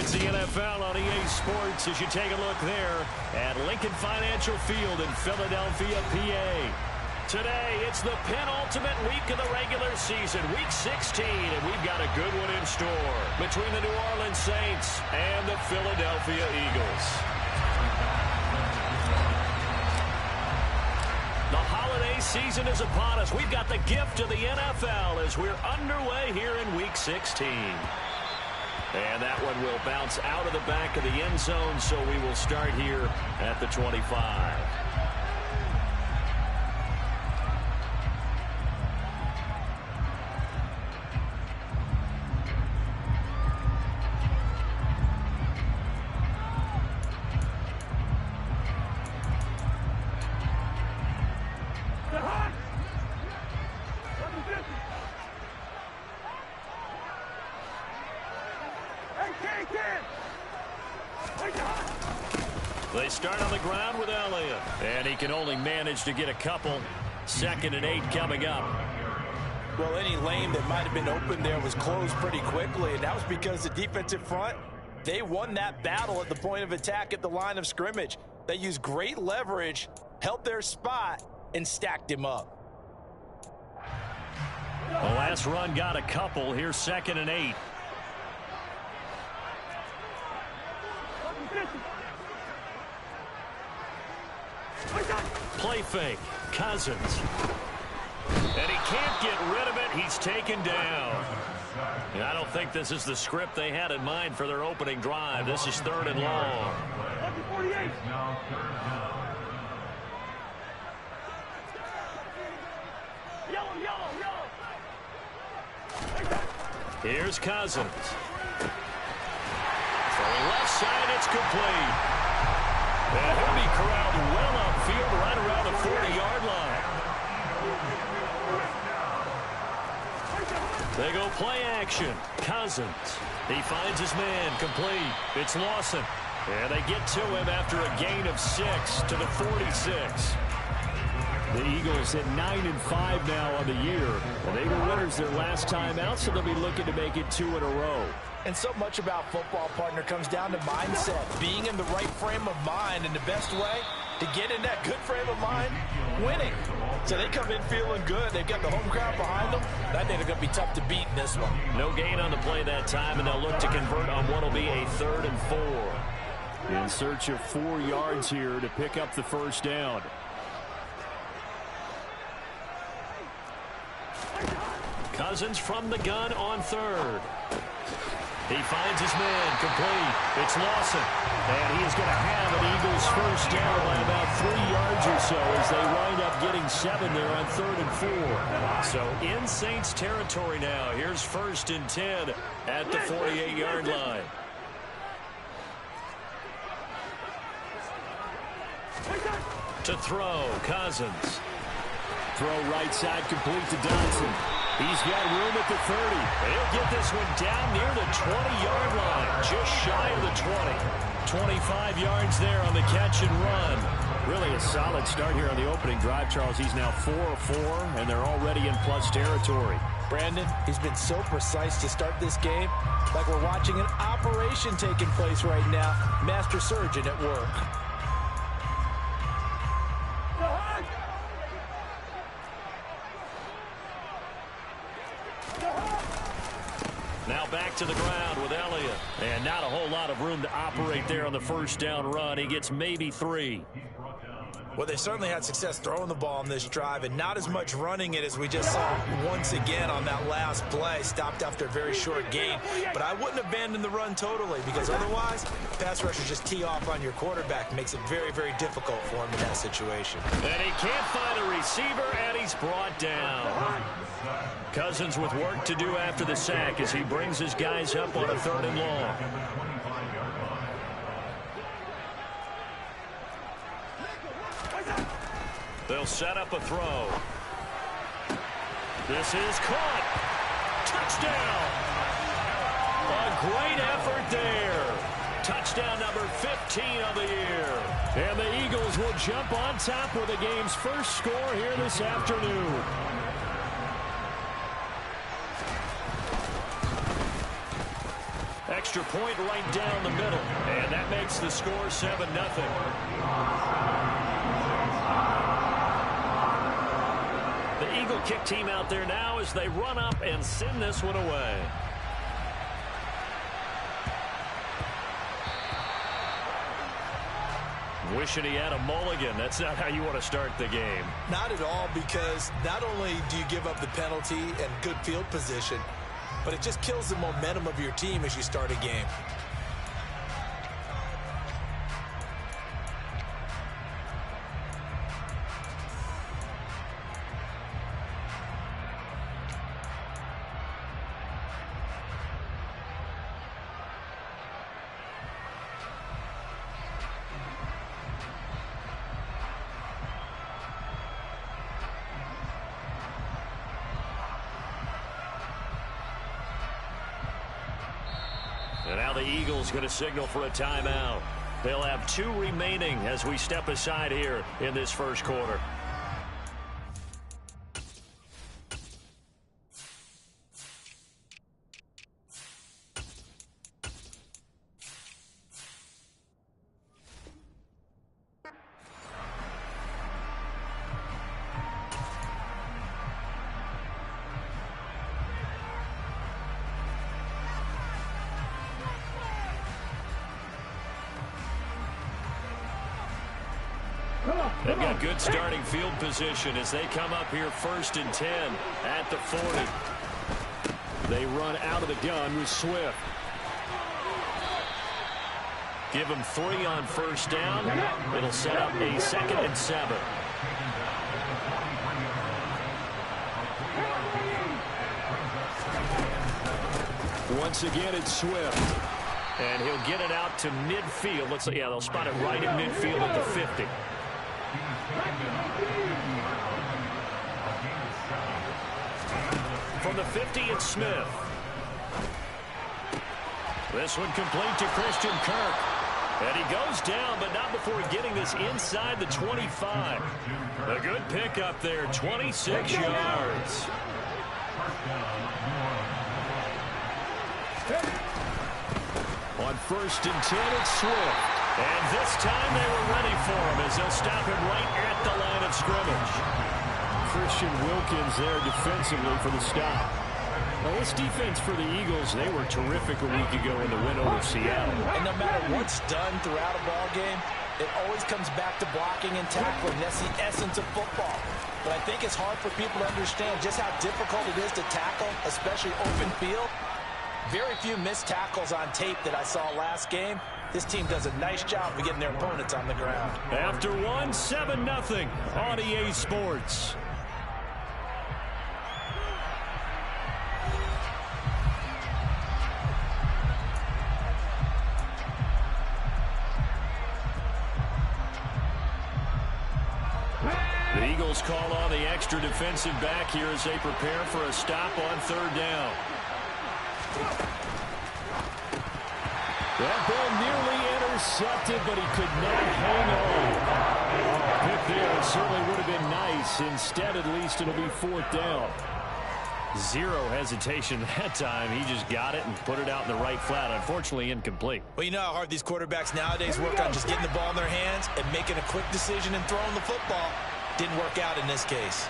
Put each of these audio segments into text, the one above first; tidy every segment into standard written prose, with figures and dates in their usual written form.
It's the NFL on EA Sports as you take a look there at Lincoln Financial Field in Philadelphia, PA. Today, it's the penultimate week of the regular season, Week 16, and we've got a good one in store between the New Orleans Saints and the Philadelphia Eagles. The holiday season is upon us. We've got the gift of the NFL as we're underway here in Week 16. And that one will bounce out of the back of the end zone, so we will start here at the 25. They start on the ground with Elliott, and he can only manage to get a couple. 2nd and 8 coming up. Well, any lane that might have been open there was closed pretty quickly, and that was because the defensive front, they won that battle at the point of attack at the line of scrimmage. They used great leverage, held their spot, and stacked him up. The last run got a couple. Here's 2nd and 8. Play fake. Cousins. And he can't get rid of it. He's taken down. And I don't think this is the script they had in mind for their opening drive. This is 3rd and long. Here's Cousins. Throwing left side, it's complete. And he'll be corralled well upfield right around the 40-yard line. They go play action. Cousins. He finds his man complete. It's Lawson. And they get to him after a gain of 6 to the 46. The Eagles at 9-5 now on the year. And they were winners their last time out, so they'll be looking to make it 2 in a row. And so much about football, partner, comes down to mindset, being in the right frame of mind, and the best way to get in that good frame of mind, winning. So they come in feeling good. They've got the home crowd behind them. I think they're going to be tough to beat in this one. No gain on the play that time, and they'll look to convert on what will be a 3rd and 4. In search of 4 yards here to pick up the first down. Cousins from the gun on 3rd. He finds his man complete. It's Lawson. And he is going to have an Eagles first down by about 3 yards or so as they wind up getting 7 there on 3rd and 4. So in Saints territory now. Here's 1st and 10 at the 48-yard line. To throw, Cousins. Throw right side complete to Dodson. He's got room at the 30. He'll get this one down near the 20-yard line, just shy of the 20. 25 yards there on the catch and run. Really a solid start here on the opening drive, Charles. He's now 4 of 4, and they're already in plus territory. Brandon, he's been so precise to start this game, like we're watching an operation taking place right now. Master surgeon at work. Now back to the ground with Elliott. And not a whole lot of room to operate there on the first down run. He gets maybe 3. Well, they certainly had success throwing the ball on this drive and not as much running it as we just saw once again on that last play. Stopped after a very short gain. But I wouldn't abandon the run totally because otherwise, pass rushers just tee off on your quarterback. Makes it very, very difficult for him in that situation. And he can't find a receiver, and he's brought down. Cousins with work to do after the sack as he brings his guys up on a 3rd and long. They'll set up a throw. This is caught. Touchdown. A great effort there. Touchdown number 15 of the year. And the Eagles will jump on top with the game's first score here this afternoon. extra point right down the middle. And that makes the score 7-0. The Eagle kick team out there now as they run up and send this one away. Wishing he had a mulligan. That's not how you want to start the game. Not at all, because not only do you give up the penalty and good field position, but it just kills the momentum of your team as you start a game. And now the Eagles going to signal for a timeout. They'll have 2 remaining as we step aside here in this first quarter. They've got good starting field position as they come up here 1st and 10 at the 40. They run out of the gun with Swift. Give them 3 on 1st down. It'll set up a 2nd and 7. Once again, it's Swift. And he'll get it out to midfield. Looks like, yeah, they'll spot it right in midfield at the 50. From the 50, it's Smith. This one complete to Christian Kirk. And he goes down, but not before getting this inside the 25. A good pickup there, 26 yards. On 1st and 10, it's Swift. And this time they were ready for him as they'll stop him right at the line of scrimmage. Christian Wilkins there defensively for the stop. Now this defense for the Eagles, they were terrific a week ago in the win over Seattle. And no matter what's done throughout a ball game, it always comes back to blocking and tackling. That's the essence of football. But I think it's hard for people to understand just how difficult it is to tackle, especially open field. Very few missed tackles on tape that I saw last game. This team does a nice job of getting their opponents on the ground. After 1, 7-0 on EA Sports. The Eagles call on the extra defensive back here as they prepare for a stop on 3rd down. That ball nearly intercepted, but he could not hang on. Pick there certainly would have been nice. Instead, at least, it'll be 4th down. Zero hesitation that time. He just got it and put it out in the right flat. Unfortunately, incomplete. Well, you know how hard these quarterbacks nowadays work on just getting the ball in their hands and making a quick decision and throwing the football. Didn't work out in this case.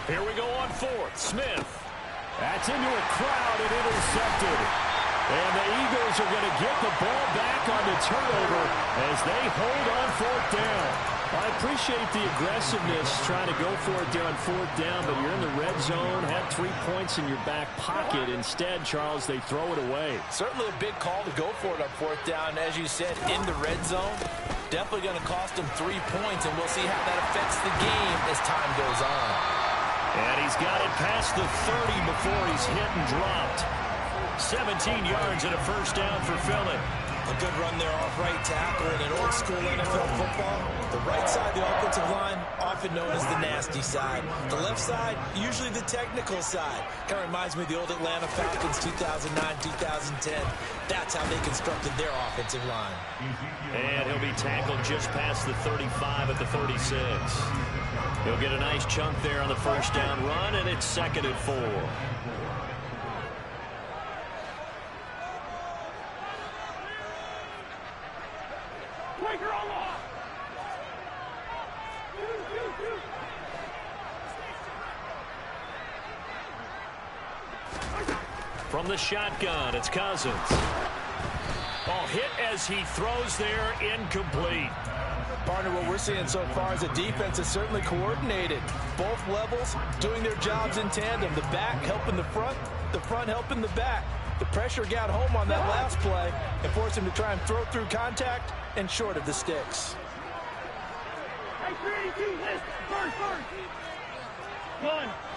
Here we go on 4th. Smith. That's into a crowd and intercepted. And the Eagles are going to get the ball back on the turnover as they hold on 4th down. I appreciate the aggressiveness trying to go for it there on 4th down, but you're in the red zone, had 3 points in your back pocket. Instead, Charles, they throw it away. Certainly a big call to go for it on 4th down. As you said, in the red zone, definitely going to cost them 3 points, and we'll see how that affects the game as time goes on. And he's got it past the 30 before he's hit and dropped. 17 yards and a 1st down for Philly. A good run there off right tackle in an old-school NFL football. The right side of the offensive line, often known as the nasty side. The left side, usually the technical side. Kind of reminds me of the old Atlanta Falcons 2009, 2010. That's how they constructed their offensive line. And he'll be tackled just past the 35 at the 36. He'll get a nice chunk there on the 1st down run, and it's 2nd and 4. From the shotgun, it's Cousins. Oh, hit as he throws there, incomplete. Partner, what we're seeing so far is a defense is certainly coordinated. Both levels doing their jobs in tandem. The back helping the front helping the back. The pressure got home on that last play and forced him to try and throw through contact and short of the sticks.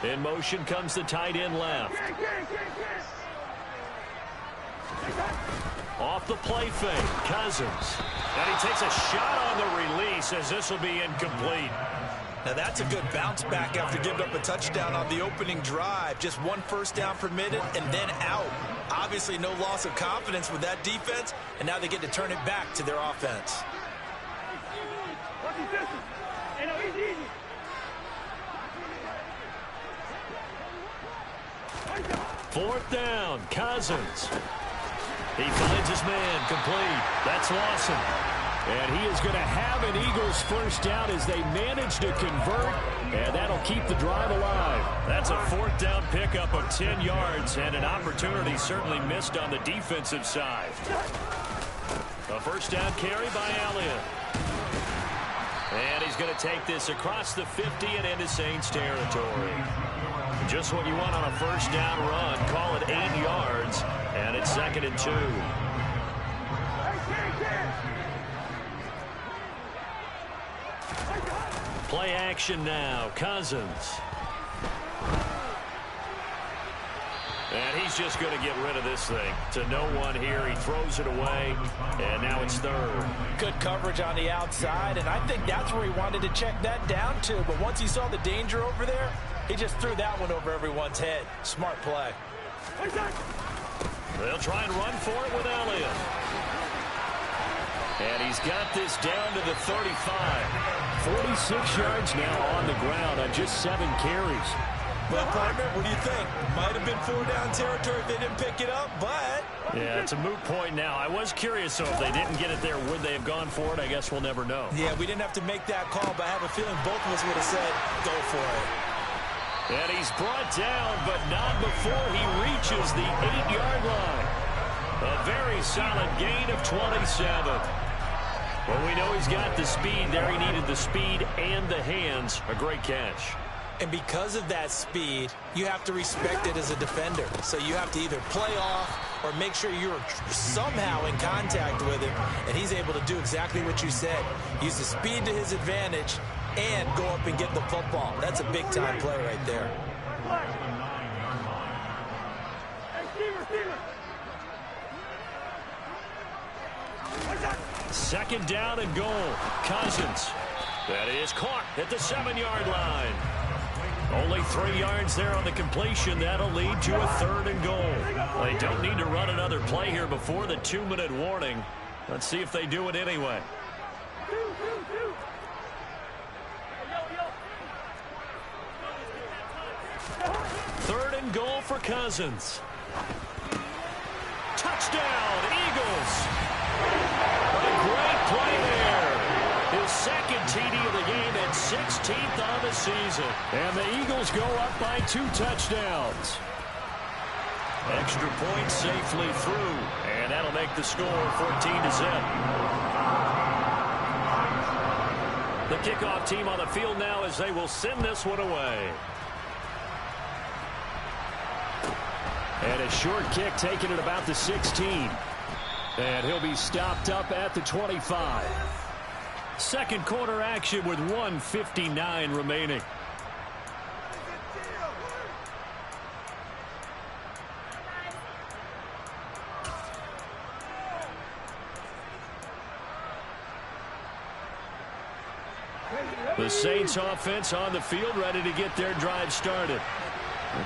In motion comes the tight end left. Off the play fake, Cousins. And he takes a shot on the release as this will be incomplete. Now that's a good bounce back after giving up a touchdown on the opening drive. Just one first down permitted and then out. Obviously no loss of confidence with that defense, and now they get to turn it back to their offense. Fourth down, Cousins. He finds his man, complete. That's Lawson. And he is going to have an Eagles first down as they manage to convert, and that'll keep the drive alive. That's a fourth down pickup of 10 yards, and an opportunity certainly missed on the defensive side. A first down carry by Elliott. And he's going to take this across the 50 and into Saints territory. Just what you want on a first down run. Call it 8 yards, and it's 2nd and 2. Play action now. Cousins. And he's just going to get rid of this thing. To no one here. He throws it away, and now it's 3rd. Good coverage on the outside, and I think that's where he wanted to check that down to. But once he saw the danger over there, he just threw that one over everyone's head. Smart play. They'll try and run for it with Elliott. And he's got this down to the 35. 46 yards now on the ground on just 7 carries. Well, partner, what do you think? Might have been 4-down territory if they didn't pick it up, but... Yeah, it's a moot point now. I was curious, so if they didn't get it there, would they have gone for it? I guess we'll never know. Yeah, we didn't have to make that call, but I have a feeling both of us would have said, go for it. And he's brought down, but not before he reaches the 8-yard line. A very solid gain of 27. Well, we know he's got the speed there. He needed the speed and the hands. A great catch. And because of that speed, you have to respect it as a defender. So you have to either play off or make sure you're somehow in contact with him. And he's able to do exactly what you said. Use the speed to his advantage and go up and get the football. That's a big-time play right there. Second down and goal. Cousins. That is caught at the 7-yard line. Only 3 yards there on the completion. That'll lead to a 3rd and goal. They don't need to run another play here before the 2-minute warning. Let's see if they do it anyway. Third and goal for Cousins. Touchdown, Eagles. A great play there. His second TD of the game and 16th on the season. And the Eagles go up by 2 touchdowns. Extra point safely through. And that'll make the score 14-0. The kickoff team on the field now as they will send this one away. And a short kick taken at about the 16. And he'll be stopped up at the 25. Second quarter action with 1:59 remaining. The Saints offense on the field ready to get their drive started.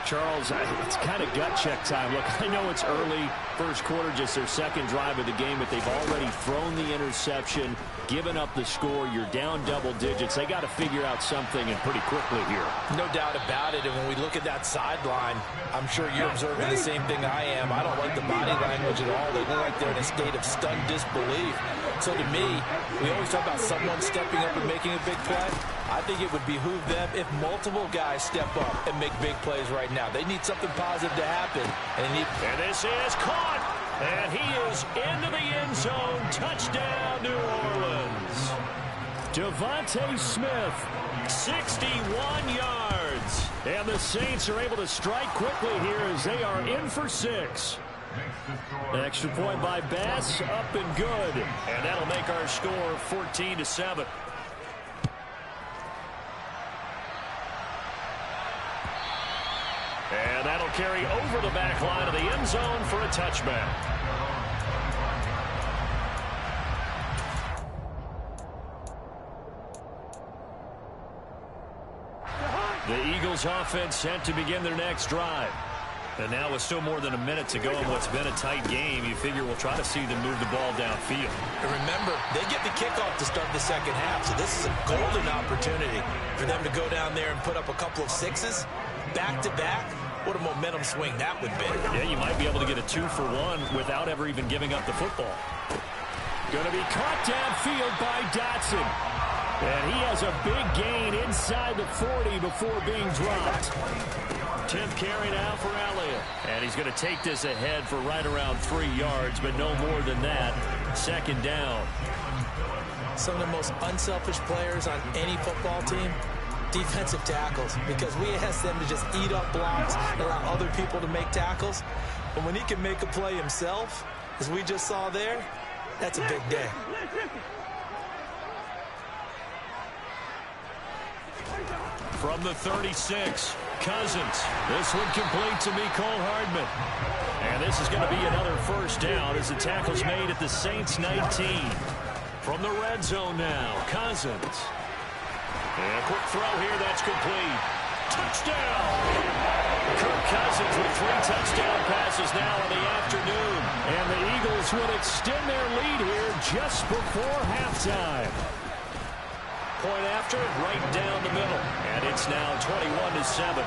Charles, it's kind of gut check time. Look, I know it's early, first quarter, just their second drive of the game, but they've already thrown the interception, given up the score. You're down double digits. They got to figure out something, and pretty quickly here. No doubt about it. And when we look at that sideline, I'm sure you're observing the same thing I am. I don't like the body language at all. They look like they're in a state of stunned disbelief. So to me, we always talk about someone stepping up and making a big play. I think it would behoove them if multiple guys step up and make big plays right now. They need something positive to happen. And this is caught. And he is into the end zone. Touchdown, New Orleans. Devontae Smith, 61 yards. And the Saints are able to strike quickly here as they are in for 6. Extra point by Bass, up and good. And that'll make our score 14-7. And that'll carry over the back line of the end zone for a touchback. The Eagles offense set to begin their next drive. And now with still more than a minute to go in what's been a tight game, you figure we'll try to see them move the ball downfield. And remember, they get the kickoff to start the second half, so this is a golden opportunity for them to go down there and put up a couple of 6s back-to-back. What a momentum swing that would be. Yeah, you might be able to get a 2-for-1 without ever even giving up the football. Going to be caught downfield by Dotson. And he has a big gain inside the 40 before being dropped. 10th carry now for Elliott. And he's going to take this ahead for right around 3 yards, but no more than that. Second down. Some of the most unselfish players on any football team, defensive tackles, because we ask them to just eat up blocks and allow other people to make tackles. But when he can make a play himself, as we just saw there, that's a big day. From the 36, Cousins. This one complete to Mecole Hardman. And this is going to be another first down as the tackle's made at the Saints 19. From the red zone now, Cousins. And a quick throw here, that's complete. Touchdown! Kirk Cousins with 3 touchdown passes now in the afternoon. And the Eagles would extend their lead here just before halftime. Point after, right down the middle. And it's now 21-7.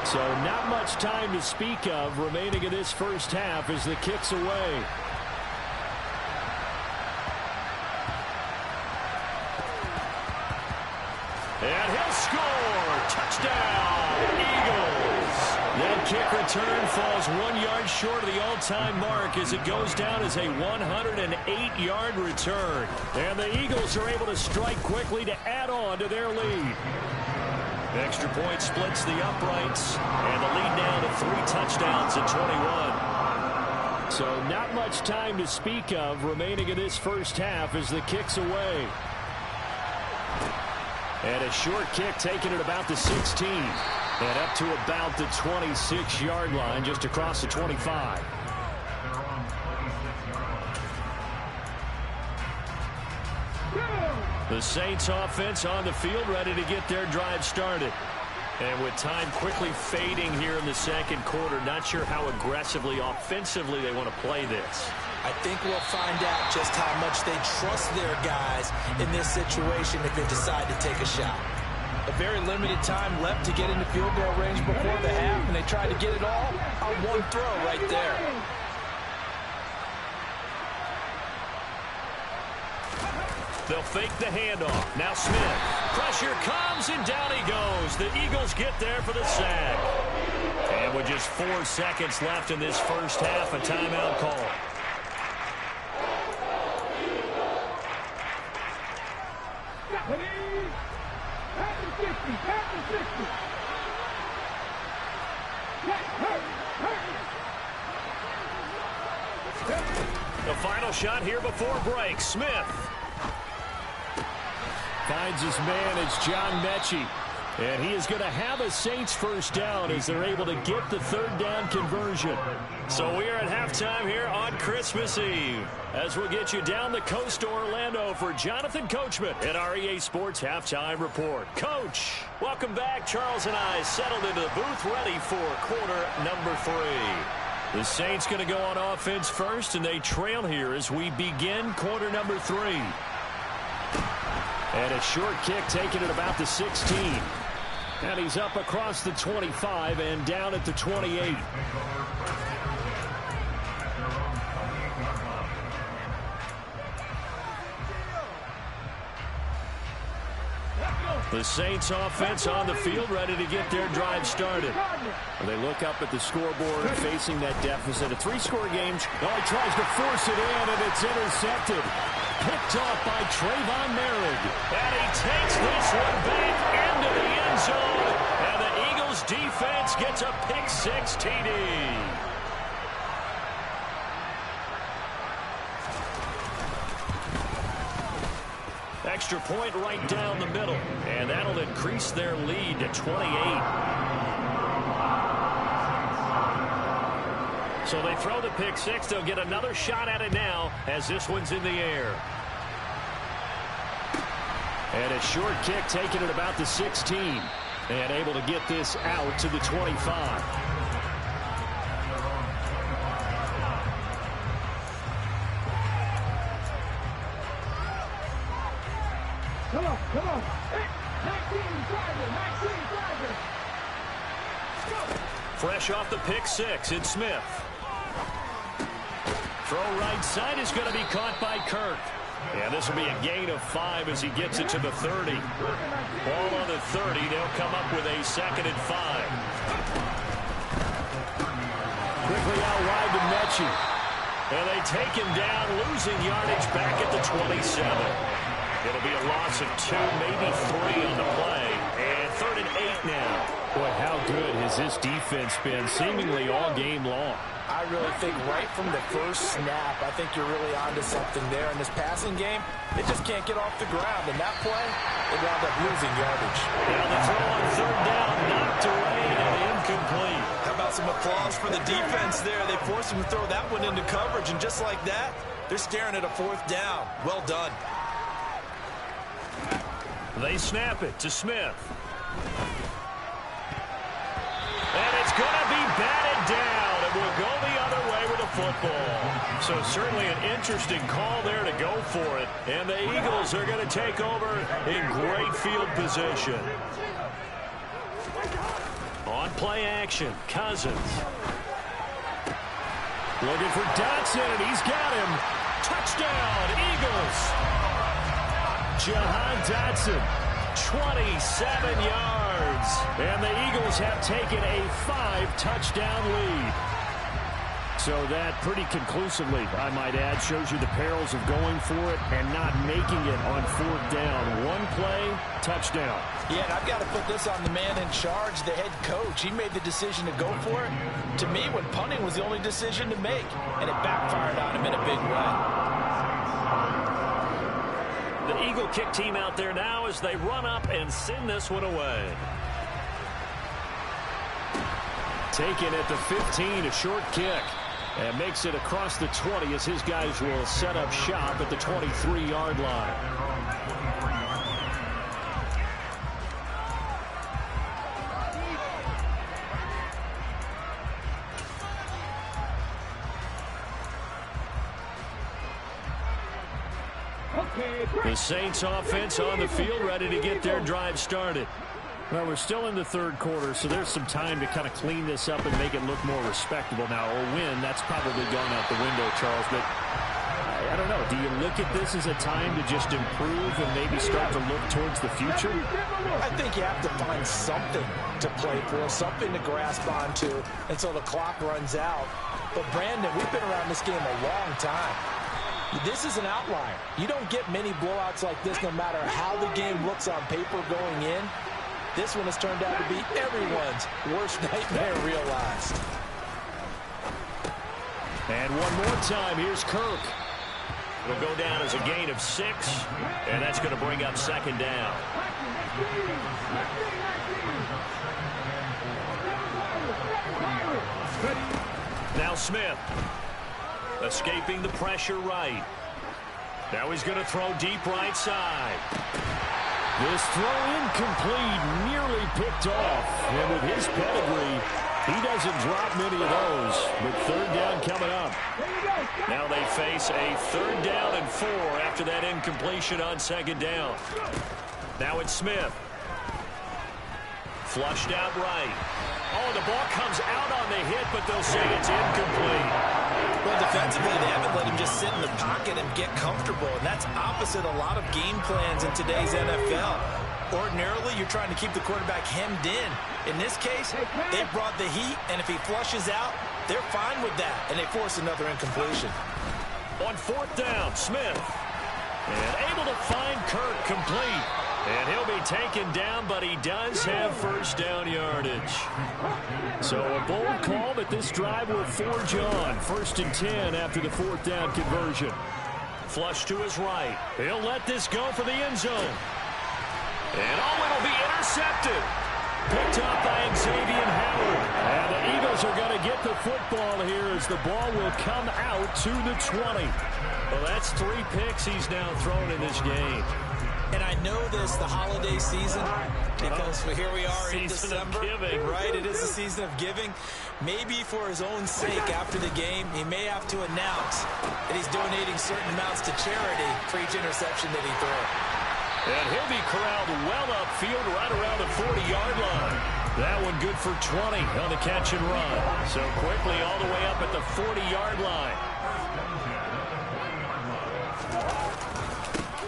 So not much time to speak of remaining in this first half as the kick's away. And he'll score! Touchdown, Eagles! That kick return falls 1 yard short of the all-time mark as it goes down as a 108-yard return. And the Eagles are able to strike quickly to add on to their lead. Extra point splits the uprights, and the lead down to 3 touchdowns at 21. So not much time to speak of remaining in this first half as the kick's away. And a short kick taken at about the 16. And up to about the 26-yard line, just across the 25. The Saints offense on the field, ready to get their drive started. And with time quickly fading here in the second quarter, not sure how aggressively, offensively they want to play this. I think we'll find out just how much they trust their guys in this situation if they decide to take a shot. A very limited time left to get into field goal range before the half, and they tried to get it all on one throw right there. They'll fake the handoff. Now Smith. Pressure comes, and down he goes. The Eagles get there for the sack. And with just 4 seconds left in this first half, a timeout call. The final shot here before break. Smith finds his man. It's John Mechie. And he is going to have a Saints first down as they're able to get the third down conversion. So we are at halftime here on Christmas Eve as we'll get you down the coast to Orlando for Jonathan Coachman at our EA Sports Halftime Report. Coach, welcome back. Charles and I settled into the booth ready for quarter number 3. The Saints going to go on offense first, and they trail here as we begin quarter number 3. And a short kick taken at about the 16. And he's up across the 25 and down at the 28. The Saints offense on the field, ready to get their drive started. They look up at the scoreboard facing that deficit. A 3-score game. Oh, he tries to force it in, and it's intercepted. Picked off by Trayvon Merrick. And he takes this one back into the end zone. And the Eagles defense gets a pick-6 TD. Extra point right down the middle, and that'll increase their lead to 28. So they throw the pick-6. They'll get another shot at it now as this one's in the air. And a short kick taken at about the 16, and able to get this out to the 25. Come on. Maxine Driver. Fresh off the pick-6, it's Smith. Throw right side is going to be caught by Kirk. And this will be a gain of 5 as he gets it to the 30. Ball on the 30. They'll come up with a 2nd and 5. Quickly out wide to Mechie. And they take him down, losing yardage back at the 27. It'll be a loss of 2, maybe 3 on the play. And 3rd and 8 now. Boy, how good has this defense been seemingly all game long? I really think right from the first snap, I think you're really onto something there in this passing game. They just can't get off the ground. And that play, they wound up losing yardage. Now the throw on 3rd down, knocked away and incomplete. How about some applause for the defense there? They forced him to throw that one into coverage, and just like that, they're staring at a 4th down. Well done. They snap it to Smith. And it's going to be batted down, and will go the other way with the football. So certainly an interesting call there to go for it. And the Eagles are going to take over in great field position. On play action, Cousins. Looking for Dotson, and he's got him. Touchdown, Eagles. Jahan Dotson, 27 yards. And the Eagles have taken a 5-touchdown lead. So that pretty conclusively, I might add, shows you the perils of going for it and not making it on 4th down. One play, touchdown. Yeah, and I've got to put this on the man in charge, the head coach. He made the decision to go for it. To me, when punting was the only decision to make, and it backfired on him in a big way. The Eagle kick team out there now as they run up and send this one away. Taken at the 15, a short kick. And makes it across the 20 as his guys will set up shop at the 23-yard line. The Saints offense on the field, ready to get their drive started. Well, we're still in the 3rd quarter, so there's some time to kind of clean this up and make it look more respectable. Now, a win, that's probably gone out the window, Charles, but I don't know. Do you look at this as a time to just improve and maybe start to look towards the future? I think you have to find something to play for, something to grasp onto until the clock runs out. But, Brandon, we've been around this game a long time. This is an outlier. You don't get many blowouts like this no matter how the game looks on paper going in. This one has turned out to be everyone's worst nightmare realized. And one more time, here's Kirk. It'll go down as a gain of 6, and that's going to bring up 2nd down. Now Smith, escaping the pressure right. Now he's going to throw deep right side. This throw incomplete, nearly picked off. And with his pedigree, he doesn't drop many of those. But 3rd down coming up. Now they face a 3rd down and 4 after that incompletion on 2nd down. Now it's Smith. Flushed out right. Oh, the ball comes out on the hit, but they'll say it's incomplete. Well, defensively, they haven't let him just sit in the pocket and get comfortable, and that's opposite a lot of game plans in today's NFL. Ordinarily, you're trying to keep the quarterback hemmed in. In this case, they brought the heat, and if he flushes out, they're fine with that, and they force another incompletion. On fourth down, Smith. And able to find Kirk complete. And he'll be taken down, but he does have first down yardage. So a bold call, but this drive will forge on. 1st and 10 after the fourth down conversion. Flush to his right. He'll let this go for the end zone. And it'll be intercepted. Picked up by Xavier Howard. And the Eagles are going to get the football here as the ball will come out to the 20. Well, that's 3 picks he's now thrown in this game. And I know this, the holiday season, because here we are in December. Right, it is a season of giving. Maybe for his own sake after the game, he may have to announce that he's donating certain amounts to charity for each interception that he throws. And he'll be corralled well upfield right around the 40-yard line. That one good for 20 on the catch and run. So quickly all the way up at the 40-yard line.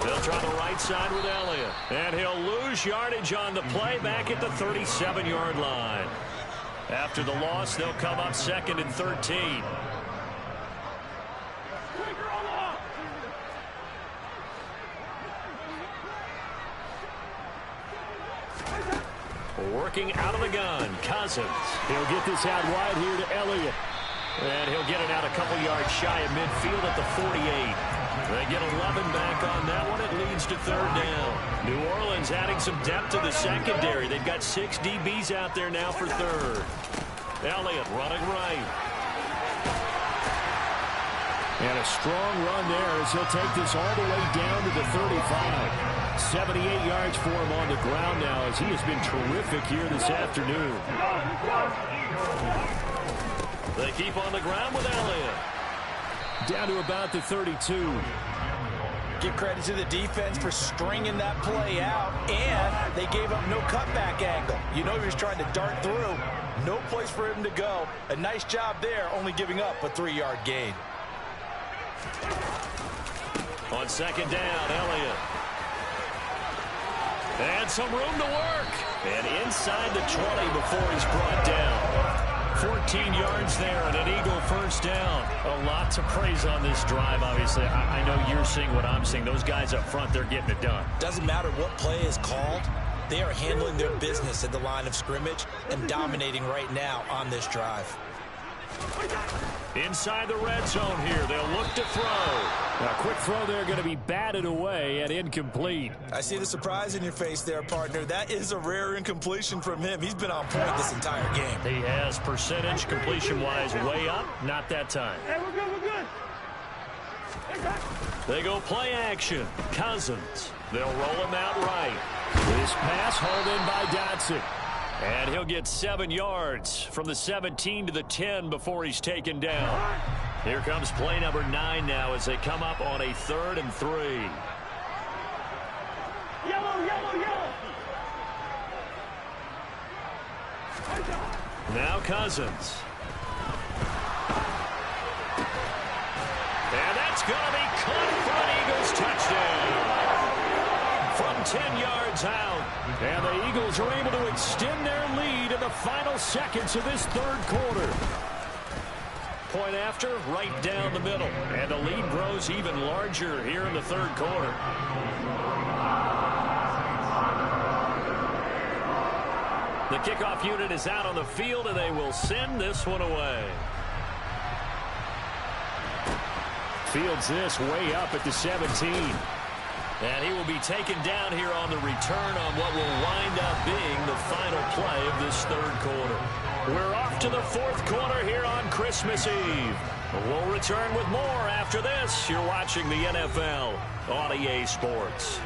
They'll try the right side with Elliott. And he'll lose yardage on the play back at the 37-yard line. After the loss, they'll come up 2nd and 13. Working out of the gun, Cousins. He'll get this out wide here to Elliott. And he'll get it out a couple yards shy of midfield at the 48. They get 11 back on that one. It leads to 3rd down. New Orleans adding some depth to the secondary. They've got 6 DBs out there now for 3rd. Elliott running right. And a strong run there as he'll take this all the way down to the 35. 78 yards for him on the ground now as he has been terrific here this afternoon. They keep on the ground with Elliott. Down to about the 32. Give credit to the defense for stringing that play out, and they gave up no cutback angle. You know he was trying to dart through. No place for him to go. A nice job there, only giving up a 3-yard gain. On 2nd down, Elliott. And some room to work. And inside the 20 before he's brought down. 14 yards there and an Eagle first down. A lot to praise on this drive, obviously. I know you're seeing what I'm seeing. Those guys up front, they're getting it done. Doesn't matter what play is called. They are handling their business at the line of scrimmage and dominating right now on this drive. Inside the red zone here. They'll look to throw. A quick throw there going to be batted away and incomplete. I see the surprise in your face there, partner. That is a rare incompletion from him. He's been on point this entire game. He has percentage completion-wise way up. Not that time. Hey, we're good, we're good. They go play action. Cousins. They'll roll him out right. This pass hauled in by Dotson. And he'll get 7 yards from the 17 to the 10 before he's taken down. Here comes play number 9 now as they come up on a 3rd and 3. Yellow, yellow, yellow. Now Cousins. And that's going to be caught for an Eagles touchdown. From 10 yards out. And the Eagles are able to extend their lead in the final seconds of this 3rd quarter. Point after, right down the middle. And the lead grows even larger here in the 3rd quarter. The kickoff unit is out on the field, and they will send this one away. Fields this way up at the 17. And he will be taken down here on the return on what will wind up being the final play of this 3rd quarter. We're off to the 4th quarter here on Christmas Eve. We'll return with more after this. You're watching the NFL on EA Sports.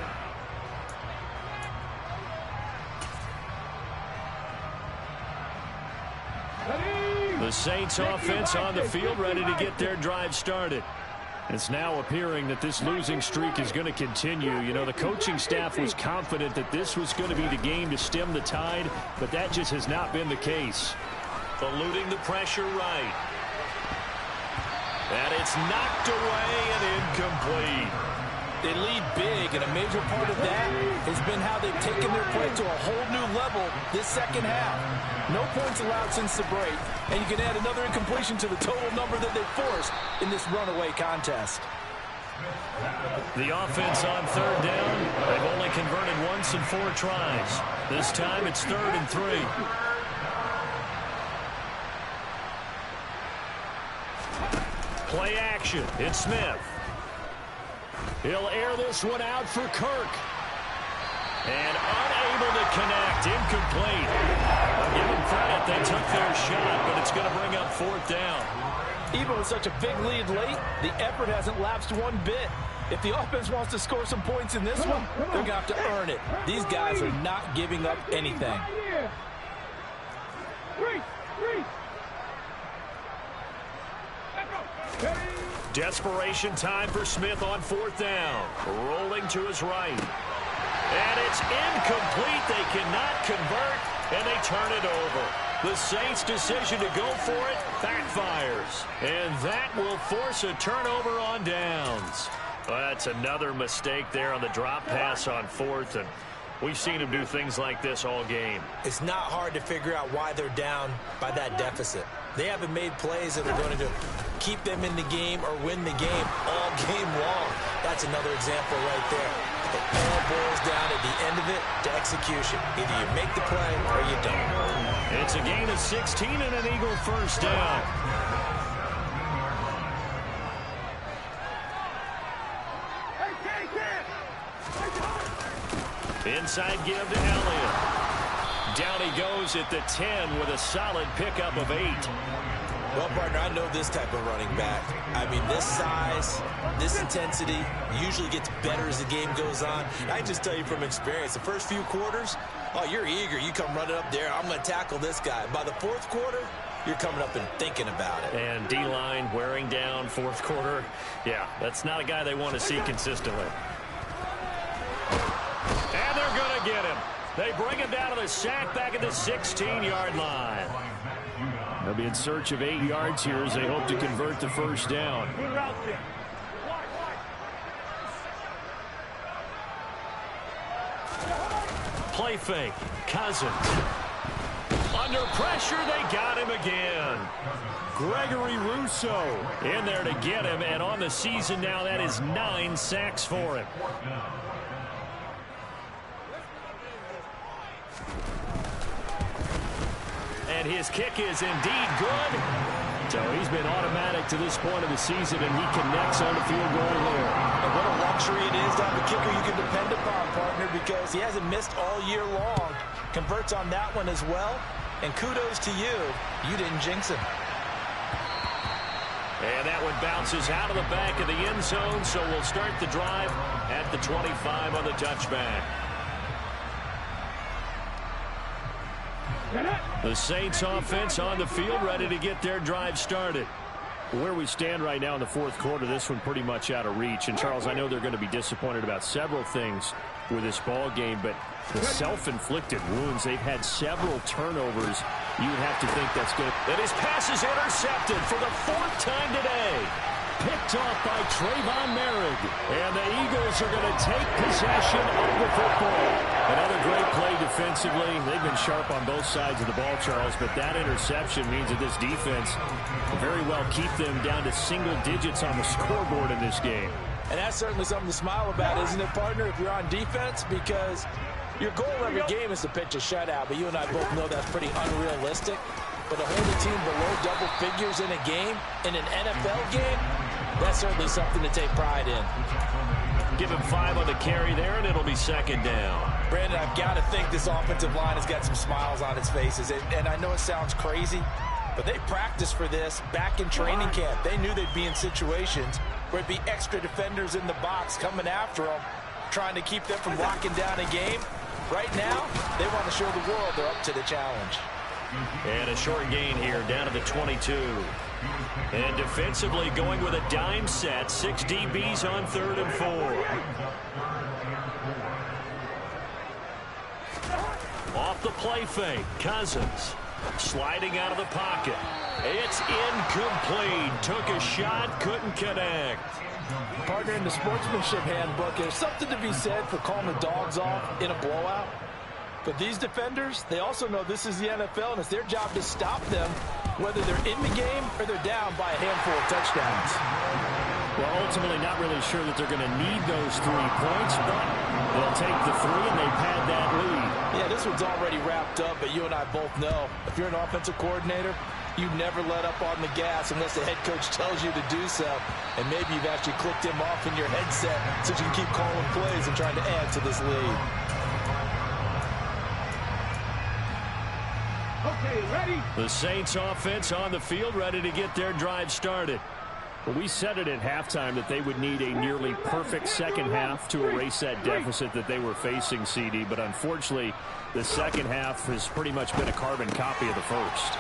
The Saints offense on the field ready to get their drive started. It's now appearing that this losing streak is going to continue. You know, the coaching staff was confident that this was going to be the game to stem the tide, but that just has not been the case. Eluding the pressure right. And it's knocked away and incomplete. They lead big, and a major part of that has been how they've taken their play to a whole new level this second half. No points allowed since the break, and you can add another incompletion to the total number that they've forced in this runaway contest. The offense on third down, they've only converted once in 4 tries. This time it's 3rd and 3. Play action. It's Smith. He'll air this one out for Kirk. And unable to connect. Incomplete. I'll give them credit. They took their shot, but it's going to bring up 4th down. Even with such a big lead late, the effort hasn't lapsed one bit. If the offense wants to score some points in this one, they're going to have to earn it. These guys are not giving up anything. Desperation time for Smith on 4th down. Rolling to his right. And it's incomplete. They cannot convert, and they turn it over. The Saints' decision to go for it backfires. And that will force a turnover on downs. Well, that's another mistake there on the drop pass on 4th, and we've seen him do things like this all game. It's not hard to figure out why they're down by that deficit. They haven't made plays that are going to keep them in the game or win the game all game long. That's another example right there. It all boils down at the end of it to execution. Either you make the play or you don't. It's a gain of 16 and an Eagle first down. Inside give to Elliott. Down he goes at the 10 with a solid pickup of 8. Well, partner, I know this type of running back. I mean, this size, this intensity usually gets better as the game goes on. I just tell you from experience, the first few quarters, oh, you're eager. You come running up there. I'm going to tackle this guy. By the 4th quarter, you're coming up and thinking about it. And D-line wearing down 4th quarter. Yeah, that's not a guy they want to see consistently. And they're going to get him. They bring him down to the sack back at the 16-yard line. They'll be in search of 8 yards here as they hope to convert the first down. Play fake. Cousins. Under pressure, they got him again. Gregory Rousseau in there to get him, and on the season now, that is 9 sacks for him. And his kick is indeed good. So he's been automatic to this point of the season, and he connects on the field goal there. And what a luxury it is to have a kicker you can depend upon, partner, because he hasn't missed all year long. Converts on that one as well. And kudos to you. You didn't jinx him. And that one bounces out of the back of the end zone, so we'll start the drive at the 25 on the touchback. The Saints offense on the field, ready to get their drive started. Where we stand right now in the 4th quarter, this one pretty much out of reach. And, Charles, I know they're going to be disappointed about several things with this ball game, but the self-inflicted wounds, they've had several turnovers. You would have to think that's good. And his pass is intercepted for the 4th time today. Picked off by Trayvon Merrick. And the Eagles are going to take possession of the football. Another great play defensively. They've been sharp on both sides of the ball, Charles, but that interception means that this defense will very well keep them down to single digits on the scoreboard in this game. And that's certainly something to smile about, isn't it, partner, if you're on defense? Because your goal every game is to pitch a shutout, but you and I both know that's pretty unrealistic. But to hold a team below double figures in a game, in an NFL game, that's certainly something to take pride in. Give him 5 on the carry there, and it'll be 2nd down. Brandon, I've got to think this offensive line has got some smiles on its faces. And I know it sounds crazy, but they practiced for this back in training camp. They knew they'd be in situations where it'd be extra defenders in the box coming after them, trying to keep them from locking down a game. Right now, they want to show the world they're up to the challenge. And a short gain here down to the 22. And defensively going with a dime set. 6 DBs on 3rd and 4. Off the play fake. Cousins sliding out of the pocket. It's incomplete. Took a shot, couldn't connect. Partner, in the sportsmanship handbook, there's something to be said for calling the dogs off in a blowout. But these defenders, they also know this is the NFL, and it's their job to stop them, whether they're in the game or they're down by a handful of touchdowns. Well, ultimately not really sure that they're going to need those 3 points, but they'll take the 3 and they've had that lead. Yeah, this one's already wrapped up, but you and I both know if you're an offensive coordinator, you never let up on the gas unless the head coach tells you to do so. And maybe you've actually clicked him off in your headset so you can keep calling plays and trying to add to this lead. Okay, ready? The Saints offense on the field, ready to get their drive started. Well, we said it at halftime that they would need a nearly perfect second half to erase that deficit that they were facing, CD. But unfortunately, the second half has pretty much been a carbon copy of the first.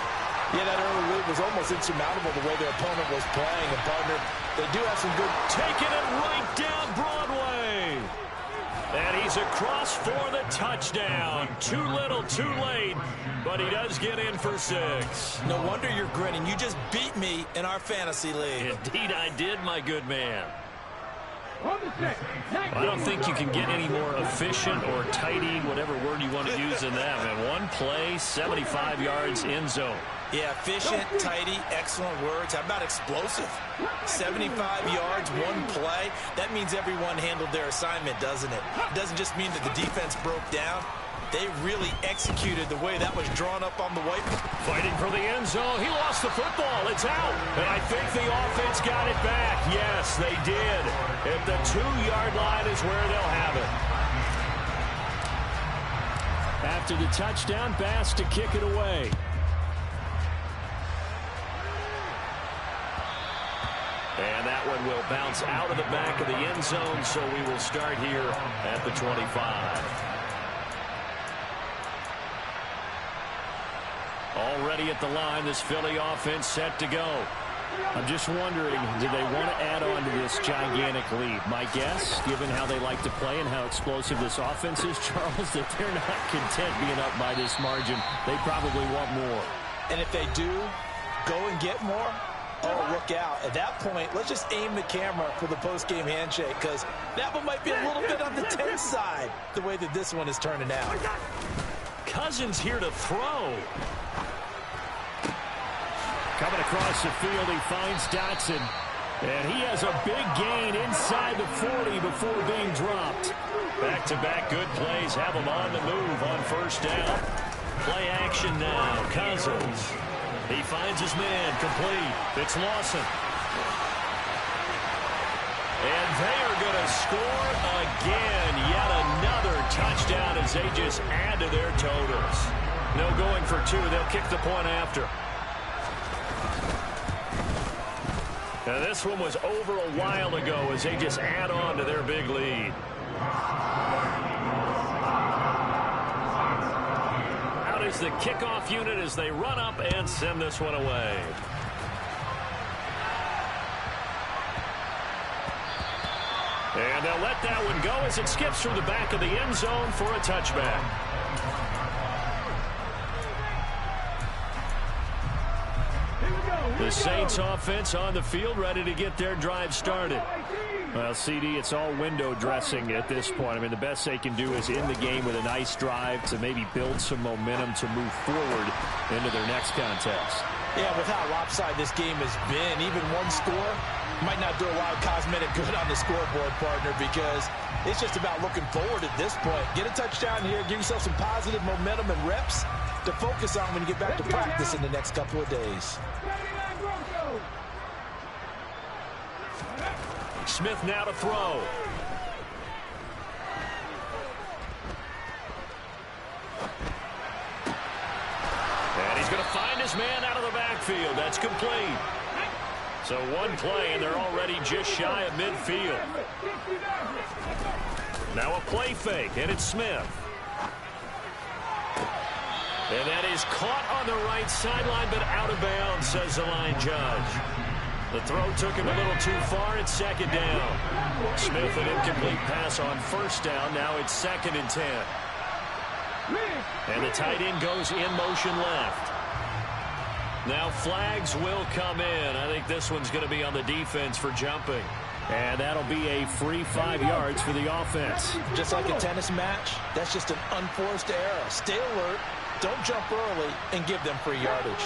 Yeah, that early lead was almost insurmountable the way their opponent was playing. And, partner, they do have some good... Taking it right down Broadway. And he's across for the touchdown. Too little, too late. But he does get in for 6. No wonder you're grinning. You just beat me in our fantasy league. Indeed I did, my good man. On the set. I don't think you can get any more efficient or tidy, whatever word you want to use in that. Man, one play, 75 yards, end zone. Yeah, efficient, tidy, excellent words. How about explosive? 75 yards, one play. That means everyone handled their assignment, doesn't it? It doesn't just mean that the defense broke down. They really executed the way that was drawn up on the whiteboard. Fighting for the end zone. He lost the football. It's out. And I think the offense got it back. Yes, they did. At the 2-yard line is where they'll have it. After the touchdown, Bass to kick it away. And that one will bounce out of the back of the end zone, so we will start here at the 25. Already at the line, this Philly offense set to go. I'm just wondering, do they want to add on to this gigantic lead? My guess, given how they like to play and how explosive this offense is, Charles, that they're not content being up by this margin. They probably want more. And if they do go and get more, oh, look out. At that point, let's just aim the camera for the post-game handshake, because that one might be a little bit on the tense side, the way that this one is turning out. Cousins here to throw. Coming across the field, he finds Dotson. And he has a big gain inside the 40 before being dropped. Back-to-back good plays have him on the move on first down. Play action now. Cousins. He finds his man complete. It's Lawson. And they are going to score again. Yet another touchdown as they just add to their totals. No going for 2. They'll kick the point after. Now this one was over a while ago as they just add on to their big lead. Out is the kickoff unit as they run up and send this one away. And they'll let that one go as it skips through the back of the end zone for a touchback. The Saints offense on the field ready to get their drive started. Well, CD, it's all window dressing at this point. I mean, the best they can do is end the game with a nice drive to maybe build some momentum to move forward into their next contest. Yeah, with how lopsided this game has been, even one score might not do a lot of cosmetic good on the scoreboard, partner, because it's just about looking forward at this point. Get a touchdown here, give yourself some positive momentum and reps to focus on when you get back to practice in the next couple of days. Smith now to throw. And he's going to find his man out of the backfield. That's complete. So one play, and they're already just shy of midfield. Now a play fake, and it's Smith. And that is caught on the right sideline, but out of bounds, says the line judge. The throw took him a little too far. It's second down. Smith, an incomplete pass on first down. Now it's 2nd and 10. And the tight end goes in motion left. Now flags will come in. I think this one's going to be on the defense for jumping. And that'll be a free 5 yards for the offense. Just like a tennis match, that's just an unforced error. Stay alert, don't jump early, and give them free yardage.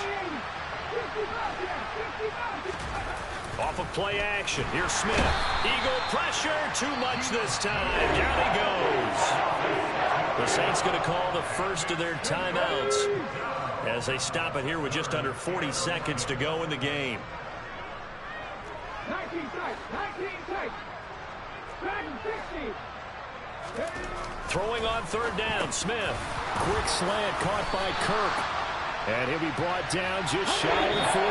Off of play action, here's Smith. Eagle pressure, too much this time. Down he goes. The Saints going to call the first of their timeouts as they stop it here with just under 40 seconds to go in the game. 19 tight, 19 tight. Back 60. Throwing on third down, Smith. Quick slant caught by Kirk. And he'll be brought down just shy of 40.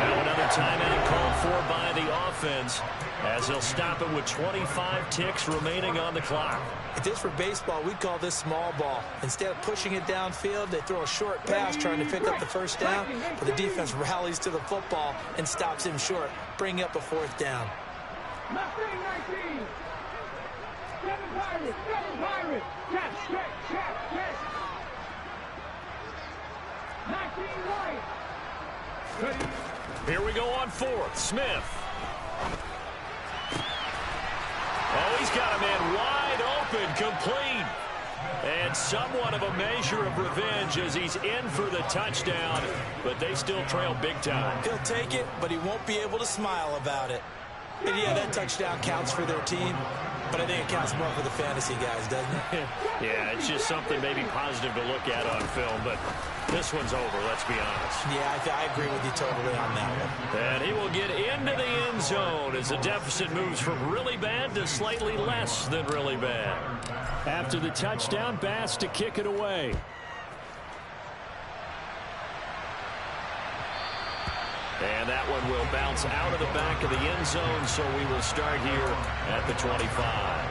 Now another timeout called for by the offense as they'll stop it with 25 ticks remaining on the clock. If this were baseball, we'd call this small ball. Instead of pushing it downfield, they throw a short pass trying to pick up the first down, but the defense rallies to the football and stops him short, bringing up a fourth down. Mustang 19. 7 Pirates, 7 Pirates. Check. 19 right. Ready. Here we go on fourth. Smith. Oh, he's got a man wide open, complete. And somewhat of a measure of revenge as he's in for the touchdown, but they still trail big time. He'll take it, but he won't be able to smile about it. And yeah, that touchdown counts for their team, but I think it counts more for the fantasy guys, doesn't it? Yeah, it's just something maybe positive to look at on film, but this one's over, let's be honest. Yeah, I agree with you totally on that one. And he will get into the end zone as the deficit moves from really bad to slightly less than really bad. After the touchdown, Bass to kick it away. And that one will bounce out of the back of the end zone, so we will start here at the 25.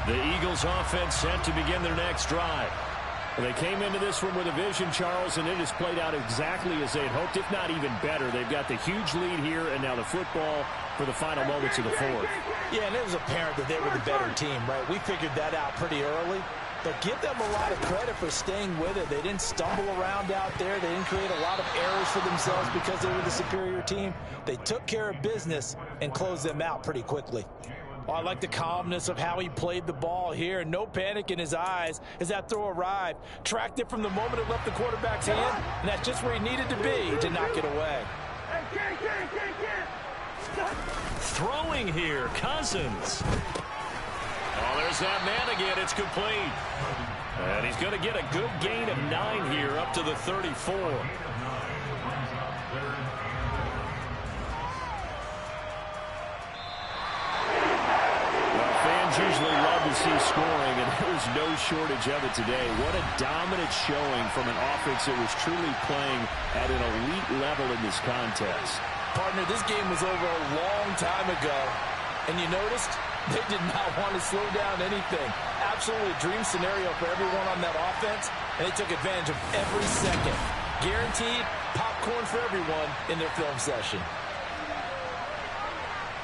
The Eagles offense set to begin their next drive. They came into this one with a vision, Charles, and it has played out exactly as they had hoped, if not even better. They've got the huge lead here, and now the football for the final moments of the fourth. Yeah, and it was apparent that they were the better team, right? We figured that out pretty early. But give them a lot of credit for staying with it. They didn't stumble around out there. They didn't create a lot of errors for themselves because they were the superior team. They took care of business and closed them out pretty quickly. Oh, I like the calmness of how he played the ball here. No panic in his eyes as that throw arrived. Tracked it from the moment it left the quarterback's hand, and that's just where he needed to be to knock it away. Throwing here, Cousins. Oh, there's that man again. It's complete. And he's going to get a good gain of 9 here up to the 34. Usually love to see scoring, and there was no shortage of it today. What a dominant showing from an offense that was truly playing at an elite level in this contest. Partner, this game was over a long time ago, and you noticed they did not want to slow down anything. Absolutely a dream scenario for everyone on that offense, and they took advantage of every second. Guaranteed popcorn for everyone in their film session.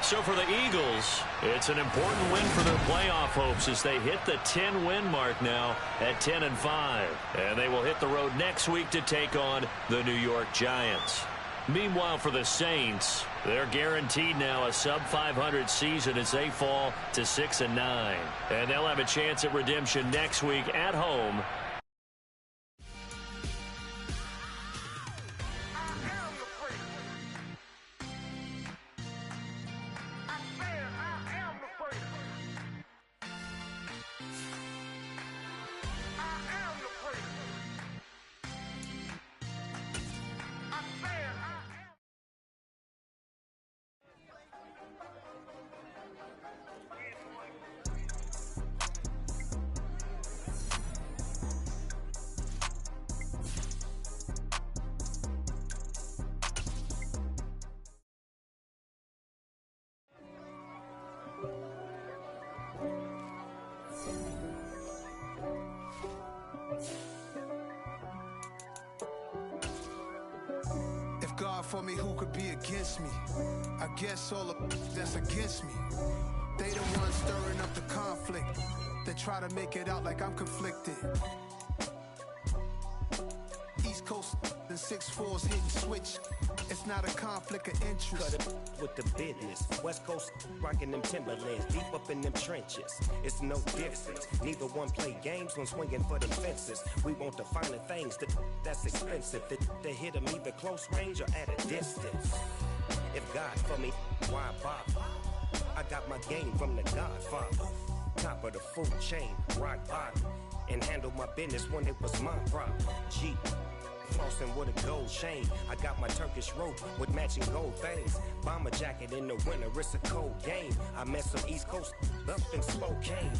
So for the Eagles, it's an important win for their playoff hopes as they hit the 10-win mark now at 10-5. And they will hit the road next week to take on the New York Giants. Meanwhile, for the Saints, they're guaranteed now a sub-500 season as they fall to 6-9. And they'll have a chance at redemption next week at home. God for me, who could be against me? I guess all of that's against me They the ones stirring up the conflict. They try to make it out like I'm conflicted. East Coast and 6'4's hitting switch. It's not a conflict of interest. Cut it with the business. West Coast rocking them Timberlands, deep up in them trenches. It's no difference. Neither one play games when swinging for them fences. We want the finer things that's expensive. They hit them either close range or at a distance. If God for me, why bother? I got my game from the Godfather. Top of the food chain, rock bottom. And handle my business when it was my problem. G. Flossing with a gold chain. I got my Turkish rope with matching gold things. Bomber jacket in the winter, it's a cold game. I met some East Coast up in Spokane.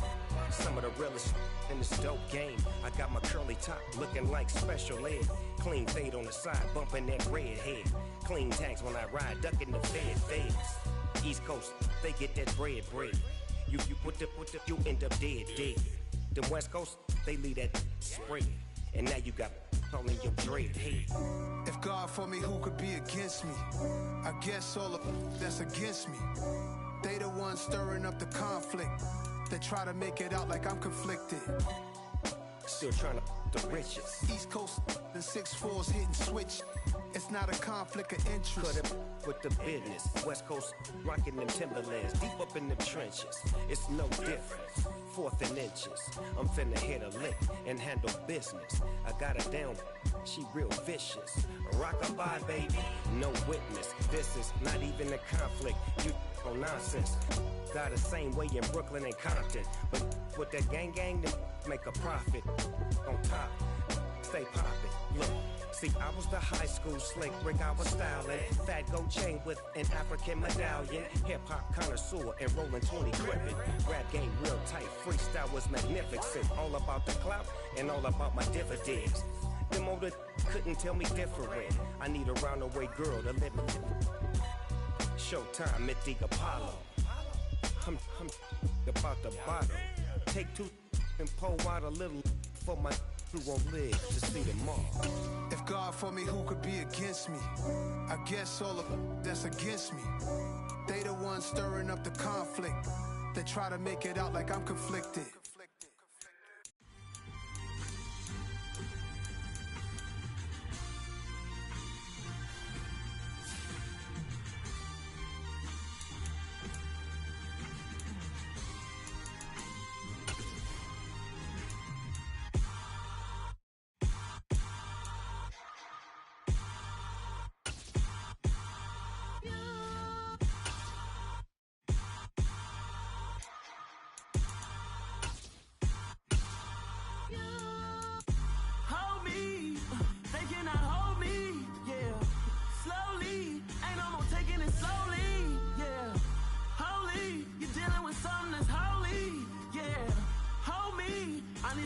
Some of the realest in this dope game. I got my curly top looking like special ed. Clean fade on the side, bumping that red head. Clean tags when I ride, ducking the feds. East Coast, they get that bread. You end up dead. Them West Coast, they leave that spread. And now you got calling your dread head. If God for me, who could be against me? I guess all of that's against me. They the ones stirring up the conflict. They try to make it out like I'm conflicted. Still trying to the riches. East Coast and 6'4's hitting switch. It's not a conflict of interest. Cut it with the business. West Coast rocking them Timberlands, deep up in them trenches. It's no difference. 4th and inches. I'm finna hit a lick and handle business. I got her down, she real vicious. Rock-a-bye, baby, no witness. This is not even a conflict. You on nonsense. Got the same way in Brooklyn and Compton. But with that gang, then make a profit. On top, stay poppin'. Look. See, I was the high school slick Rick, I was styling. Fat gold chain with an African medallion. Hip-hop connoisseur and rolling 20 cribbin'. Rap game real tight, freestyle was magnificent. All about the clout and all about my dividends. Them older couldn't tell me different. I need a roundaway girl to live with. Showtime, Mythic Apollo. I'm about the bottom. Take 2 and pour out a little for my who won't live to see tomorrow. If God for me, who could be against me? I guess all of that's against me. They the ones stirring up the conflict. They try to make it out like I'm conflicted.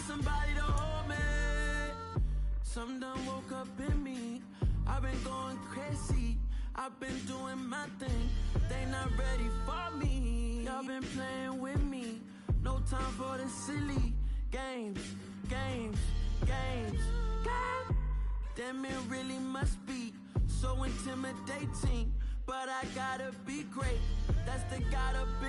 Somebody to hold me. Some done woke up in me. I've been going crazy. I've been doing my thing. They not ready for me. Y'all been playing with me. No time for the silly games. Damn, it really must be so intimidating. But I gotta be great. That's the gotta be.